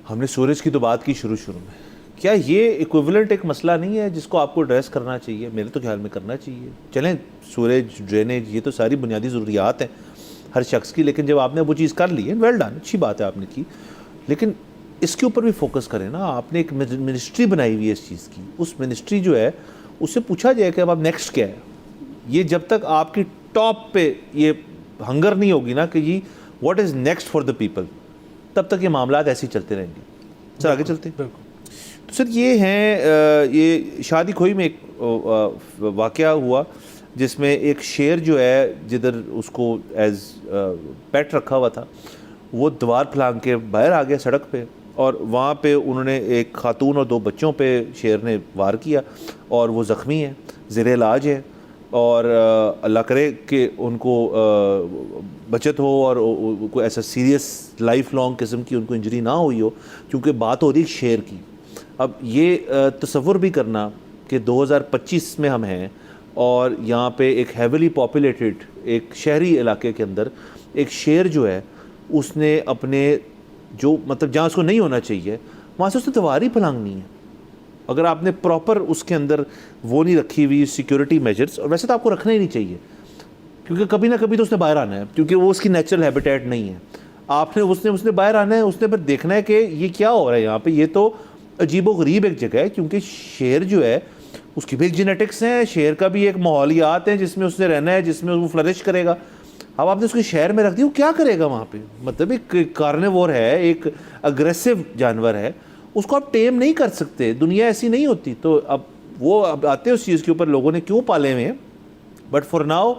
ہم نے سورج کی تو بات کی شروع میں کیا یہ ایکویولنٹ ایک مسئلہ نہیں ہے جس کو آپ کو ایڈریس کرنا چاہیے؟ میرے تو خیال میں کرنا چاہیے. چلیں سوریج، ڈرینیج، یہ تو ساری بنیادی ضروریات ہیں ہر شخص کی، لیکن جب آپ نے وہ چیز کر لی ہے ویل ڈن، اچھی بات ہے آپ نے کی، لیکن اس کے اوپر بھی فوکس کریں نا. آپ نے ایک منسٹری بنائی ہوئی ہے اس چیز کی، اس منسٹری جو ہے اس سے پوچھا جائے کہ اب آپ نیکسٹ کیا ہے. یہ جب تک آپ کی ٹاپ پہ یہ ہنگر نہیں ہوگی نا کہ جی what is next for the people, تب تک یہ معاملات ایسے ہی چلتے رہیں گے. سر آگے چلتے ہیں. تو سر یہ ہیں، یہ شادی کھوئی میں ایک واقعہ ہوا جس میں ایک شیر جو ہے جدھر اس کو ایز پیٹ رکھا ہوا تھا، وہ دیوار پھلانگ کے باہر آ گیا سڑک پہ، اور وہاں پہ انہوں نے ایک خاتون اور 2 بچوں پہ شیر نے وار کیا اور وہ زخمی ہیں، زیر علاج ہیں، اور اللہ کرے کہ ان کو بچت ہو اور کوئی ایسا سیریس لائف لانگ قسم کی ان کو انجری نہ ہوئی ہو، کیونکہ بات ہو رہی ہے شیر کی. اب یہ تصور بھی کرنا کہ 2025 میں ہم ہیں اور یہاں پہ ایک ہیویلی پاپولیٹڈ ایک شہری علاقے کے اندر ایک شیر جو ہے اس نے اپنے جو مطلب جہاں اس کو نہیں ہونا چاہیے وہاں سے اس نے دیوار ہی پھلانگنی ہے. اگر آپ نے پراپر اس کے اندر وہ نہیں رکھی ہوئی سیکیورٹی میجرز، اور ویسے تو آپ کو رکھنا ہی نہیں چاہیے کیونکہ کبھی نہ کبھی تو اس نے باہر آنا ہے، کیونکہ وہ اس کی نیچرل ہیبیٹیٹ نہیں ہے. آپ نے اس نے باہر آنا ہے، اس نے پھر دیکھنا ہے کہ یہ کیا ہو رہا ہے یہاں پہ. یہ تو عجیب و غریب ایک جگہ ہے، کیونکہ شیر جو ہے اس کی بھی ایک جینیٹکس ہیں، شیر کا بھی ایک ماحولیات ہیں جس میں اس نے رہنا ہے، جس میں وہ فلرش کرے گا. اب آپ نے اس کو شہر میں رکھ دیا، وہ کیا کرے گا وہاں پہ؟ مطلب ایک کارنیور ہے، ایک اگریسو جانور ہے، اس کو آپ ٹیم نہیں کر سکتے. دنیا ایسی نہیں ہوتی. تو اب وہ اب آتے ہیں اس چیز کے اوپر لوگوں نے کیوں پالے ہوئے ہیں. بٹ فار ناؤ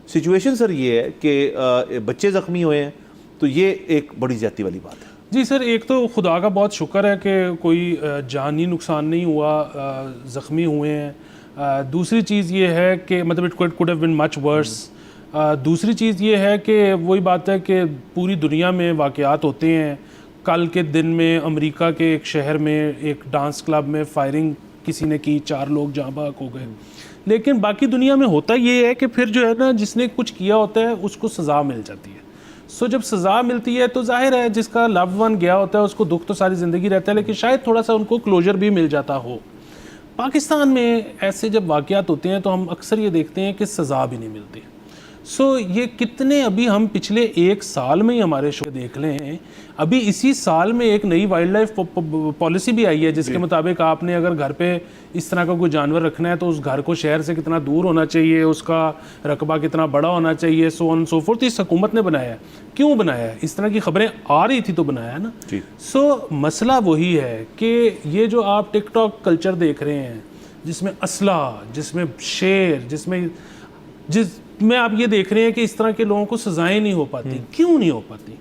سچویشن سر یہ ہے کہ بچے زخمی ہوئے ہیں، تو یہ ایک بڑی زیادتی والی بات ہے. جی سر، ایک تو خدا کا بہت شکر ہے کہ کوئی جانی نقصان نہیں ہوا، زخمی ہوئے ہیں. دوسری چیز یہ ہے کہ مطلب اٹ کوڈ ہیو بین مچ ورس. دوسری چیز یہ ہے کہ وہی بات ہے کہ پوری دنیا میں واقعات ہوتے ہیں. کل کے دن میں امریکہ کے ایک شہر میں ایک ڈانس کلب میں فائرنگ کسی نے کی، 4 لوگ جاں بحق ہو گئے. لیکن باقی دنیا میں ہوتا یہ ہے کہ پھر جو ہے نا جس نے کچھ کیا ہوتا ہے اس کو سزا مل جاتی ہے. سو جب سزا ملتی ہے تو ظاہر ہے جس کا لوڈ ون گیا ہوتا ہے اس کو دکھ تو ساری زندگی رہتا ہے، لیکن شاید تھوڑا سا ان کو کلوجر بھی مل جاتا ہو. پاکستان میں ایسے جب واقعات ہوتے ہیں تو ہم اکثر یہ دیکھتے ہیں کہ سزا بھی نہیں ملتی. سو یہ کتنے ابھی ہم پچھلے 1 سال میں ہی ہمارے شو دیکھ لیں ہیں. ابھی اسی سال میں ایک نئی وائلڈ لائف پالیسی بھی آئی ہے جس کے مطابق آپ نے اگر گھر پہ اس طرح کا کوئی جانور رکھنا ہے تو اس گھر کو شہر سے کتنا دور ہونا چاہیے، اس کا رقبہ کتنا بڑا ہونا چاہیے، سو آن سو فورتھ. اس حکومت نے بنایا ہے. کیوں بنایا ہے؟ اس طرح کی خبریں آ رہی تھی تو بنایا ہے نا. سو مسئلہ وہی ہے کہ یہ جو آپ ٹک ٹاک کلچر دیکھ رہے ہیں جس میں اسلحہ، جس میں شیر، جس میں آپ یہ دیکھ رہے ہیں کہ اس طرح کے لوگوں کو سزائیں نہیں ہو پاتی. کیوں نہیں ہو پاتی؟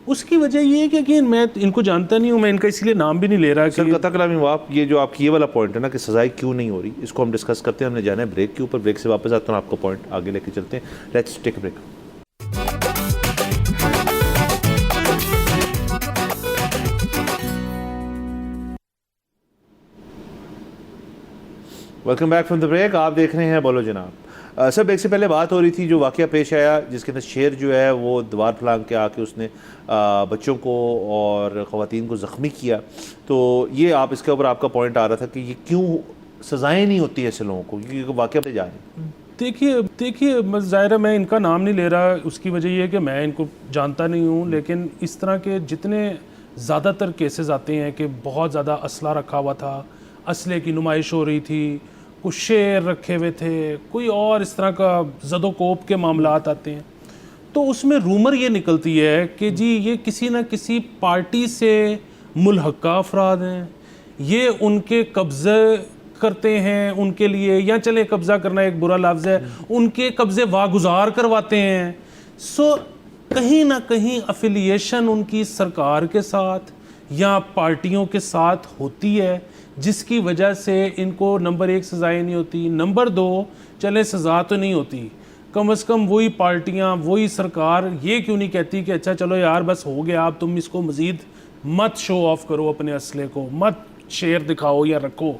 اس کی وجہ یہ ہے کہ میں ان کو جانتا نہیں ہوں، میں ان کا اس لیے نام بھی نہیں لے رہا. سر قطع کلامی آپ یہ جو آپ کی یہ والا پوائنٹ ہے نا کہ سزائیں کیوں نہیں ہو رہی، اس کو ہم ڈسکس کرتے ہیں. ہم نے جانا ہے بریک کے اوپر. بریک سے واپس آتا ہوں، آپ کو پوائنٹ آگے لے کے چلتے ہیں. Let's take a break. Welcome back from the break. آپ دیکھ رہے ہیں بولو جناب. سر بریک سے پہلے بات ہو رہی تھی جو واقعہ پیش آیا جس کے اندر شیر جو ہے وہ دیوار پھلانگ کے آ کے اس نے بچوں کو اور خواتین کو زخمی کیا. تو یہ آپ اس کے اوپر آپ کا پوائنٹ آ رہا تھا کہ یہ کیوں سزائیں نہیں ہوتی ایسے لوگوں کو، کیونکہ واقعہ پہ جا رہے ہیں. دیکھیے ظاہر ہے میں ان کا نام نہیں لے رہا. اس کی وجہ یہ ہے کہ میں ان کو جانتا نہیں ہوں، لیکن اس طرح کے جتنے زیادہ تر کیسز آتے ہیں کہ بہت زیادہ اسلحہ رکھا ہوا تھا، اسلحے کی نمائش ہو رہی تھی، کچھ شیر رکھے ہوئے تھے، کوئی اور اس طرح کا زد و کوب کے معاملات آتے ہیں، تو اس میں رومر یہ نکلتی ہے کہ جی یہ کسی نہ کسی پارٹی سے ملحقہ افراد ہیں، یہ ان کے قبضے کرتے ہیں ان کے لیے، یا چلے قبضہ کرنا ایک برا لفظ ہے، ان کے قبضے واگزار کرواتے ہیں. سو کہیں نہ کہیں افیلیشن ان کی سرکار کے ساتھ یا پارٹیوں کے ساتھ ہوتی ہے، جس کی وجہ سے ان کو نمبر 1 سزائیں نہیں ہوتی. نمبر 2 چلے سزا تو نہیں ہوتی، کم از کم وہی پارٹیاں وہی سرکار یہ کیوں نہیں کہتی کہ اچھا چلو یار بس ہو گیا، اب تم اس کو مزید مت شو آف کرو، اپنے اسلحے کو مت شیر دکھاؤ یا رکھو.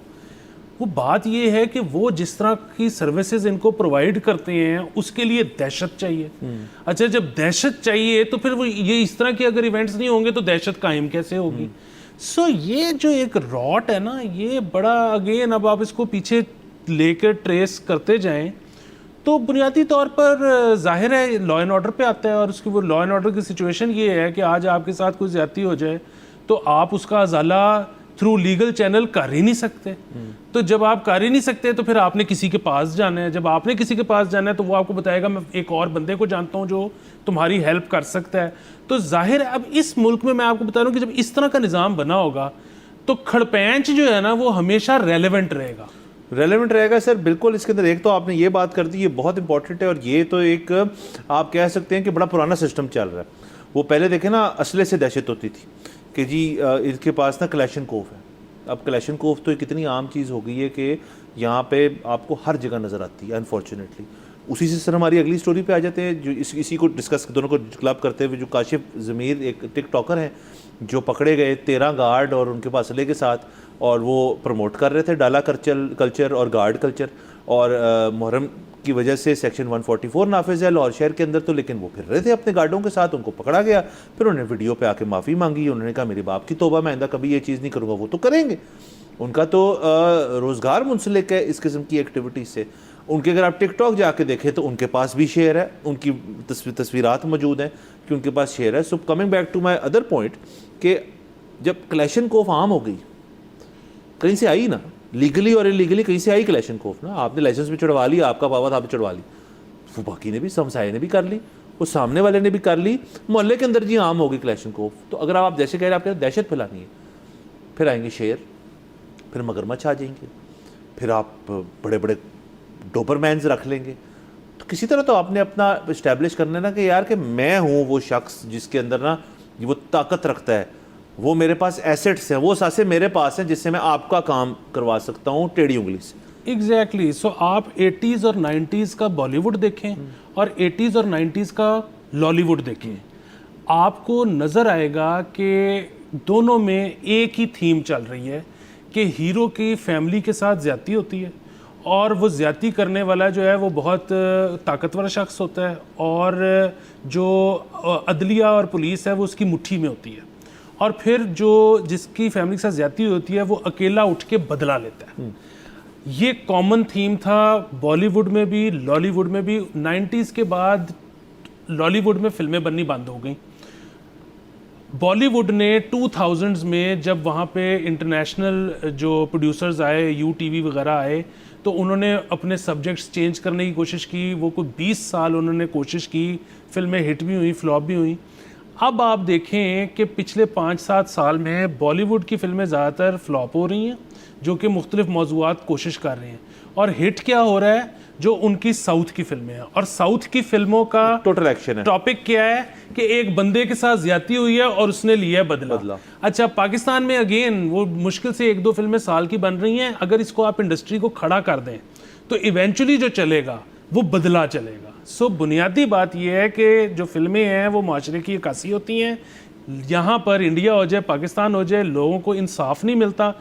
وہ بات یہ ہے کہ وہ جس طرح کی سروسز ان کو پرووائڈ کرتے ہیں اس کے لیے دہشت چاہیے. اچھا جب دہشت چاہیے تو پھر وہ یہ اس طرح کے اگر ایونٹس نہیں ہوں گے تو دہشت قائم کیسے ہوگی؟ سو یہ جو ایک راٹ ہے نا یہ بڑا اگین اب آپ اس کو پیچھے لے کے ٹریس کرتے جائیں تو بنیادی طور پر ظاہر ہے لا اینڈ آرڈر پہ آتا ہے, اور اس کی وہ لا اینڈ آرڈر کی سچویشن یہ ہے کہ آج آپ کے ساتھ کوئی زیادتی ہو جائے تو آپ اس کا ازالہ تھرو لیگل چینل کر ہی نہیں سکتے. تو جب آپ کر ہی نہیں سکتے تو پھر آپ نے کسی کے پاس جانا ہے, جب آپ نے کسی کے پاس جانا ہے تو وہ آپ کو بتائے گا میں ایک اور بندے کو جانتا ہوں جو تمہاری ہیلپ کر سکتا ہے. تو ظاہر ہے اب اس ملک میں آپ کو بتا رہا ہوں کہ جب اس طرح کا نظام بنا ہوگا تو کھڑپینچ جو ہے نا وہ ہمیشہ ریلیونٹ رہے گا. سر بالکل. اس کے اندر ایک تو آپ نے یہ بات کر دی, یہ بہت امپورٹنٹ ہے, اور یہ تو ایک آپ کہہ سکتے ہیں کہ بڑا پرانا سسٹم چل رہا ہے. وہ پہلے دیکھیں نا اسلحے سے دہشت ہوتی تھی کہ جی اس کے پاس نا کلیشن کوف ہے. اب کلیشن کوف تو ایک اتنی عام چیز ہو گئی ہے کہ یہاں پہ آپ کو ہر جگہ نظر آتی ہے انفارچونیٹلی. اسی سے سر ہماری اگلی سٹوری پہ آ جاتے ہیں جو اسی کو ڈسکس دونوں کو کلب کرتے ہوئے, جو کاشف ضمیر ایک ٹک ٹاکر ہیں جو پکڑے گئے 13 گارڈ اور ان کے پاس اسلحے کے ساتھ, اور وہ پروموٹ کر رہے تھے ڈالا کلچر اور گارڈ کلچر, اور محرم کی وجہ سے سیکشن 144 نافذ ہے لاہور شہر کے اندر تو, لیکن وہ پھر رہے تھے اپنے گارڈوں کے ساتھ, ان کو پکڑا گیا, پھر انہوں نے ویڈیو پہ آ کے معافی مانگی, انہوں نے کہا میری باپ کی توبہ میں آئندہ کبھی یہ چیز نہیں کروں گا. وہ تو کریں گے, ان کا تو روزگار منسلک ہے اس قسم کی ایکٹیویٹیز سے. ان کے اگر آپ ٹک ٹاک جا کے دیکھیں تو ان کے پاس بھی شیئر ہے, ان کی تصویرات موجود ہیں کہ ان کے پاس شیئر ہے. So coming back to my other point کہ جب کلیشن کوف عام ہو گئی, کہیں سے آئی نا, لیگلی اور انلیگلی کہیں سے آئی کلیشن کوف نا. آپ نے لائسنس بھی چڑھوا لی, آپ کا پاوا تھا, آپ نے چڑھوا لی, وہ باقی نے بھی, ہمسائے نے بھی کر لی, وہ سامنے والے نے بھی کر لی, محلے کے اندر جی عام ہوگی کلیشن کوف. تو اگر آپ جیسے کہہ رہے ہیں آپ کہہ رہے ہیں دہشت پھیلانی ہے, پھر آئیں گے شیر, پھر مگرمچھ آ جائیں گے, پھر آپ بڑے بڑے ڈوبر مینز رکھ لیں گے. تو کسی طرح تو آپ نے اپنا اسٹیبلش کرنا ہے نا کہ یار کہ میں ہوں وہ شخص جس کے اندر نا وہ طاقت رکھتا ہے, وہ میرے پاس ایسٹس ہیں, وہ ساسے میرے پاس ہیں جس سے میں آپ کا کام کروا سکتا ہوں ٹیڑھی انگلی سے. ایگزیکٹلی. سو آپ 80s اور 90s کا بالی ووڈ دیکھیں اور 80s اور 90s کا لالی ووڈ دیکھیں, آپ کو نظر آئے گا کہ دونوں میں ایک ہی تھیم چل رہی ہے کہ ہیرو کی فیملی کے ساتھ زیادتی ہوتی ہے, اور وہ زیادتی کرنے والا جو ہے وہ بہت طاقتور شخص ہوتا ہے, اور جو عدلیہ اور پولیس ہے وہ اس کی مٹھی میں ہوتی ہے, اور پھر جو جس کی فیملی کے ساتھ زیادتی ہوتی ہے وہ اکیلا اٹھ کے بدلہ لیتا ہے. یہ کامن تھیم تھا بالی ووڈ میں بھی, لالی ووڈ میں بھی. 90s کے بعد لالی ووڈ میں فلمیں بننی بند ہو گئیں. بالی ووڈ نے 2000s میں جب وہاں پہ انٹرنیشنل جو پروڈیوسرز آئے, یو ٹی وی وغیرہ آئے, تو انہوں نے اپنے سبجیکٹس چینج کرنے کی کوشش کی. وہ کوئی 20 سال انہوں نے کوشش کی, فلمیں ہٹ بھی ہوئیں, فلاپ بھی ہوئیں. اب آپ دیکھیں کہ پچھلے 5-7 سال میں بالی ووڈ کی فلمیں زیادہ تر فلاپ ہو رہی ہیں جو کہ مختلف موضوعات کوشش کر رہے ہیں, اور ہٹ کیا ہو رہا ہے جو ان کی ساؤتھ کی فلمیں ہیں. اور ساؤتھ کی فلموں کا ٹوٹل ایکشن ہے, ٹاپک کیا ہے کہ ایک بندے کے ساتھ زیادتی ہوئی ہے اور اس نے لیا بدلہ. اچھا, پاکستان میں اگین وہ مشکل سے 1-2 فلمیں سال کی بن رہی ہیں. اگر اس کو آپ انڈسٹری کو کھڑا کر دیں تو ایونچولی جو چلے گا وہ بدلہ چلے گا. سو بنیادی بات یہ ہے کہ جو فلمیں ہیں وہ معاشرے کی عکاسی ہوتی ہیں. یہاں پر انڈیا ہو جائے, پاکستان ہو جائے, لوگوں کو انصاف نہیں ملتا.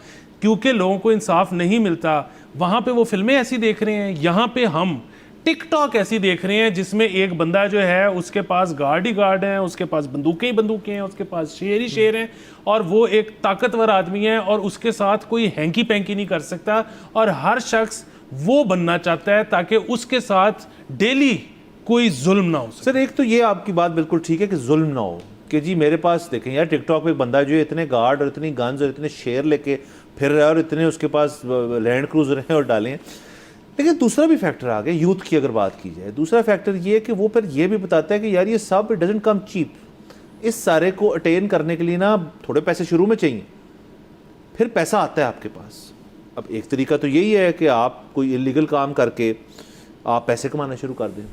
کیونکہ لوگوں کو انصاف نہیں ملتا, وہاں پہ وہ فلمیں ایسی دیکھ رہے ہیں, یہاں پہ ہم ٹک ٹاک ایسی دیکھ رہے ہیں جس میں ایک بندہ جو ہے اس کے پاس گارڈ ہی گارڈ ہیں, اس کے پاس بندوقیں ہی بندوقیں ہیں, اس کے پاس شیر ہی شیر ہیں, اور وہ ایک طاقتور آدمی ہے اور اس کے ساتھ کوئی ہینکی پینکی نہیں کر سکتا, اور ہر شخص وہ بننا چاہتا ہے تاکہ اس کے ساتھ ڈیلی کوئی ظلم نہ ہو سکے. سر ایک تو یہ آپ کی بات بالکل ٹھیک ہے کہ ظلم نہ ہو, کہ جی میرے پاس دیکھیں یار ٹک ٹاک پہ ایک بندہ جو ہے اتنے گارڈ اور اتنی گنز اور اتنے شیر لے کے پھر رہا ہے, اور اتنے اس کے پاس لینڈ کروزر ہیں اور ڈالیں. لیکن دوسرا بھی فیکٹر آ گیا یوتھ کی اگر بات کی جائے. دوسرا فیکٹر یہ ہے کہ وہ پھر یہ بھی بتاتا ہے کہ یار یہ سب ڈزنٹ کم چیپ. اس سارے کو اٹین کرنے کے لیے نا تھوڑے پیسے شروع میں چاہیے, پھر پیسہ آتا ہے آپ کے پاس. اب ایک طریقہ تو یہی ہے کہ آپ کوئی انلیگل کام کر کے آپ پیسے کمانا شروع کر دیں,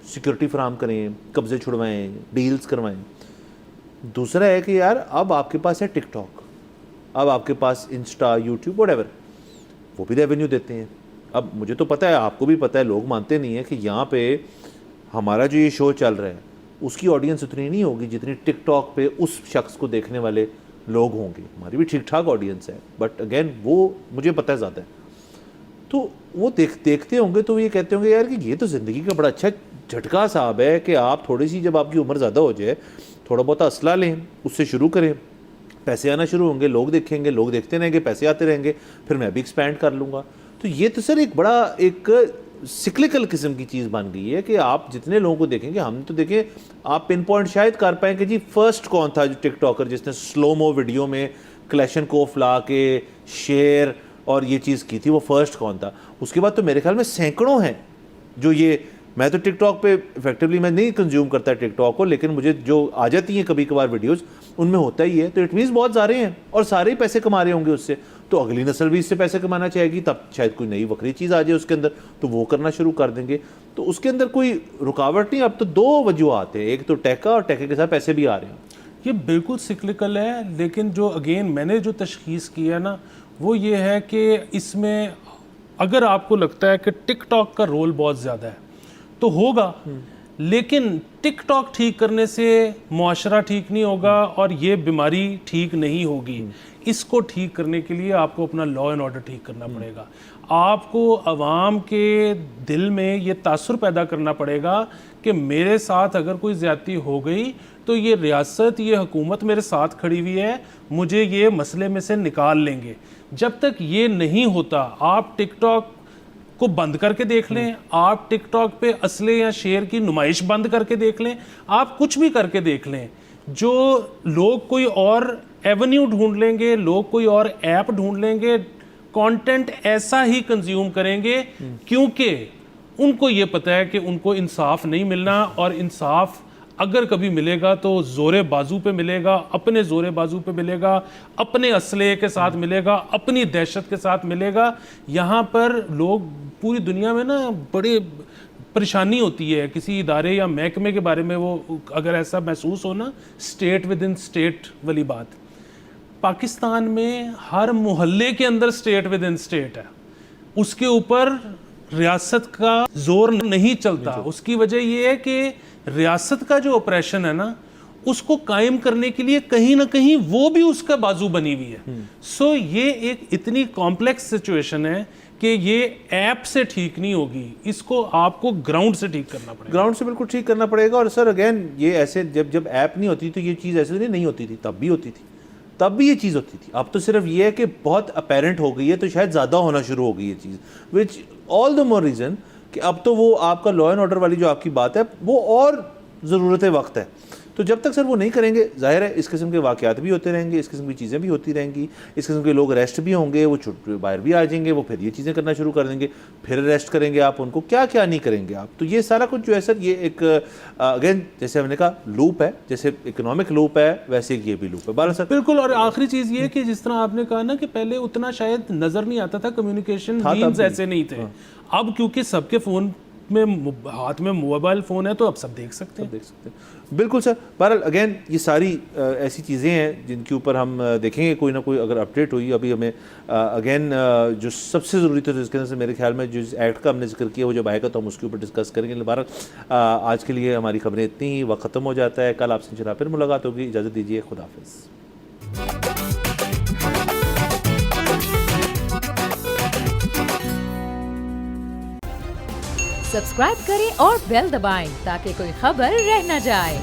سیکورٹی فراہم کریں, قبضے چھڑوائیں, ڈیلز کروائیں. دوسرا ہے کہ یار اب آپ کے پاس ہے ٹک ٹاک, اب آپ کے پاس انسٹا, یوٹیوب, وٹ ایور, وہ بھی ریونیو دیتے ہیں. اب مجھے تو پتہ ہے, آپ کو بھی پتہ ہے, لوگ مانتے نہیں ہیں کہ یہاں پہ ہمارا جو یہ شو چل رہا ہے اس کی آڈینس اتنی نہیں ہوگی جتنی ٹک ٹاک پہ اس شخص کو دیکھنے والے لوگ ہوں گے. ہماری بھی ٹھیک ٹھاک آڈینس ہے, بٹ اگین وہ مجھے پتہ ہے زیادہ ہے. تو وہ دیکھتے ہوں گے تو یہ کہتے ہوں گے یار کہ یہ تو زندگی کا بڑا اچھا جھٹکا صاحب ہے کہ آپ تھوڑی سی جب آپ کی عمر زیادہ ہو جائے تھوڑا بہت اسلحہ لیں, اس سے شروع کریں, پیسے آنا شروع ہوں گے, لوگ دیکھیں گے, لوگ دیکھتے رہیں گے, پیسے آتے رہیں گے, پھر میں بھی ایکسپینڈ کر لوں گا. تو یہ تو سر ایک بڑا ایک سکلکل قسم کی چیز بن گئی ہے کہ آپ جتنے لوگوں کو دیکھیں گے, ہم تو دیکھیں آپ پن پوائنٹ شاید کر پائیں کہ جی فرسٹ کون تھا جو ٹک ٹاکر جس نے سلو مو ویڈیو میں کلیشن کوف لا کے شیئر اور یہ چیز کی تھی, وہ فرسٹ کون تھا. اس کے بعد تو میرے خیال میں سینکڑوں ہیں جو یہ, میں تو ٹک ٹاک پہ افیکٹولی میں نہیں کنزیوم کرتا ٹک ٹاک کو, لیکن مجھے جو آ جاتی ہیں کبھی کبھار ویڈیوز ان میں ہوتا ہی ہے. تو اٹ مینس بہت سارے ہیں اور سارے ہی پیسے کما رہے ہوں گے اس سے, تو اگلی نسل بھی اس سے پیسے کمانا چاہے گی, تب شاید کوئی نئی وکری چیز آ جائے اس کے اندر تو وہ کرنا شروع کر دیں گے. تو اس کے اندر کوئی رکاوٹ نہیں. اب تو دو وجوہات ہیں, ایک تو ٹیکا اور ٹیکے کے ساتھ پیسے بھی آ رہے ہیں. یہ بالکل سکلکل ہے, لیکن جو اگین میں نے جو تشخیص کی ہے نا وہ یہ ہے کہ اس میں اگر آپ کو لگتا ہے کہ ٹک ٹاک کا رول بہت زیادہ ہے تو ہوگا, لیکن ٹک ٹاک ٹھیک کرنے سے معاشرہ ٹھیک نہیں ہوگا اور یہ بیماری ٹھیک نہیں ہوگی. اس کو ٹھیک کرنے کے لیے آپ کو اپنا لا اینڈ آرڈر ٹھیک کرنا پڑے گا. آپ کو عوام کے دل میں یہ تاثر پیدا کرنا پڑے گا کہ میرے ساتھ اگر کوئی زیادتی ہو گئی تو یہ ریاست, یہ حکومت میرے ساتھ کھڑی ہوئی ہے, مجھے یہ مسئلے میں سے نکال لیں گے. جب تک یہ نہیں ہوتا آپ ٹک ٹاک کو بند کر کے دیکھ لیں, آپ ٹک ٹاک پہ اسلحے یا شعر کی نمائش بند کر کے دیکھ لیں, آپ کچھ بھی کر کے دیکھ لیں, جو لوگ کوئی اور ایونیو ڈھونڈ لیں گے, لوگ کوئی اور ایپ ڈھونڈ لیں گے, کانٹینٹ ایسا ہی کنزیوم کریں گے کیونکہ ان کو یہ پتہ ہے کہ ان کو انصاف نہیں ملنا, اور انصاف اگر کبھی ملے گا تو زور بازو پہ ملے گا, اپنے زور بازو پہ ملے گا, اپنے اسلحے کے ساتھ ملے گا, اپنی دہشت کے ساتھ ملے گا. یہاں پر لوگ پوری دنیا میں نا بڑے پریشانی ہوتی ہے کسی ادارے یا محکمے کے بارے میں, وہ اگر ایسا محسوس ہو نا, اسٹیٹ ود ان اسٹیٹ والی بات. پاکستان میں ہر محلے کے another state with in state ہے, اس کے اوپر ریاست کا زور نہیں چلتا. اس کی وجہ یہ ہے کہ ریاست کا جو آپریشن ہے نا اس کو قائم کرنے کے لیے کہیں نہ کہیں وہ بھی اس کا بازو بنی ہوئی ہے. سو یہ ایک اتنی کمپلیکس سچویشن ہے کہ یہ ایپ سے ٹھیک نہیں ہوگی, اس کو آپ کو گراؤنڈ سے ٹھیک کرنا پڑے گا. گراؤنڈ سے بالکل ٹھیک کرنا پڑے گا. اور سر اگین یہ ایسے جب ایپ نہیں ہوتی تو یہ چیز ایسے نہیں ہوتی تھی, تب بھی ہوتی تھی, تب بھی یہ چیز ہوتی تھی. اب تو صرف یہ ہے کہ بہت اپیرنٹ ہو گئی ہے تو شاید زیادہ ہونا شروع ہو گئی یہ چیز, وچ آل دا مور ریزن کہ اب تو وہ آپ کا لا اینڈ آرڈر والی جو آپ کی بات ہے وہ اور ضرورت وقت ہے. تو جب تک سر وہ نہیں کریں گے, ظاہر ہے اس قسم کے واقعات بھی ہوتے رہیں گے, اس قسم کی چیزیں بھی ہوتی رہیں گی, اس قسم کے لوگ اریسٹ بھی ہوں گے, وہ باہر بھی آ جائیں گے, وہ پھر یہ چیزیں کرنا شروع کر دیں گے, پھر اریسٹ کریں گے آپ ان کو, کیا کیا نہیں کریں گے آپ. تو یہ سارا کچھ جو ہے سر یہ ایک اگین جیسے ہم نے کہا لوپ ہے, جیسے اکنامک لوپ ہے ویسے یہ بھی لوپ ہے. بارہ سر بالکل. اور آخری چیز یہ کہ جس طرح آپ نے کہا نا کہ پہلے اتنا شاید نظر نہیں آتا تھا, کمیونیکیشن مینز ایسے نہیں تھے, اب کیونکہ سب کے فون میں ہاتھ میں موبائل فون ہے تو اب سب دیکھ سکتے ہیں. بالکل سر. بہرحال اگین یہ ساری ایسی چیزیں ہیں جن کے اوپر ہم دیکھیں گے کوئی نہ کوئی اگر اپڈیٹ ہوئی. ابھی ہمیں اگین جو سب سے ضروری تھا جس کے اندر سے میرے خیال میں جو ایکٹ کا ہم نے ذکر کیا وہ جب آئے گا تو ہم اس کے اوپر ڈسکس کریں گے. بہرحال آج کے لیے ہماری خبریں اتنی ہی, وقت ختم ہو جاتا ہے. کل آپ سے انشاءاللہ پھر ملاقات ہوگی. اجازت دیجیے, خدا حافظ. سبسکرائب کریں اور بیل دبائیں تاکہ کوئی خبر رہ نہ جائے.